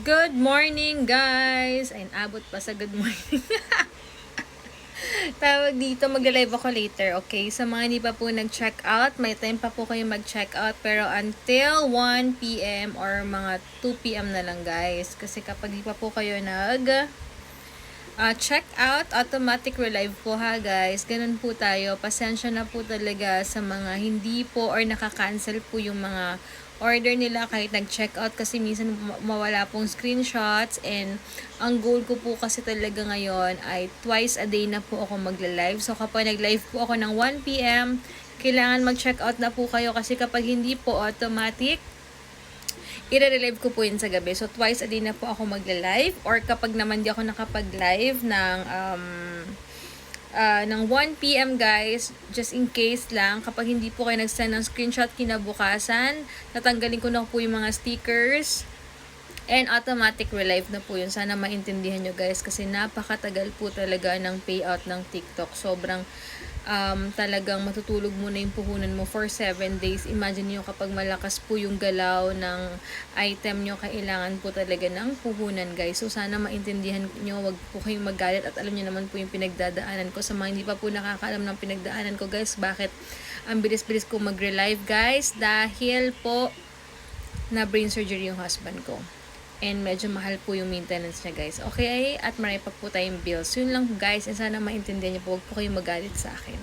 Good morning, guys! Ay, abot pa sa good morning. Tawag dito, magla-live ako later, okay? Sa mga hindi pa po nag-check out, may time pa po kayo mag-check out. Pero until 1 p.m. or mga 2 p.m. na lang, guys. Kasi kapag di pa po kayo check out, automatic relive po ha guys. Ganun po tayo. Pasensya na po talaga sa mga hindi po or nakaka-cancel po yung mga order nila kahit nag-check out kasi minsan mawala pong screenshots, and ang goal ko po kasi talaga ngayon ay twice a day na po ako magla-live. So kapag nag-live po ako ng 1 p.m., kailangan mag-check out na po kayo kasi kapag hindi po automatic, i-relive ko po yun sa gabi. So, twice a day na po ako magla-live. Or kapag naman di ako nakapag-live ng 1 p.m. guys, just in case lang, kapag hindi po kayo nag-send ng screenshot kinabukasan, natanggalin ko na po yung mga stickers. And automatic relive na po yun. Sana maintindihan nyo guys kasi napakatagal po talaga ng payout ng TikTok. Sobrang talagang matutulog muna yung puhunan mo for 7 days. Imagine nyo kapag malakas po yung galaw ng item nyo, kailangan po talaga ng puhunan guys. So sana maintindihan nyo, wag po kayong magalit at alam nyo naman po yung pinagdadaanan ko. Sa mga hindi pa po nakakaalam ng pinagdaanan ko guys, bakit ang bilis-bilis ko mag-relive guys? Dahil po na brain surgery yung husband ko. And medyo mahal po yung maintenance niya guys. Okay? At marami pa po tayong bills. Yun lang guys. And sana maintindihan niyo po. Huwag po kayong magalit sa akin.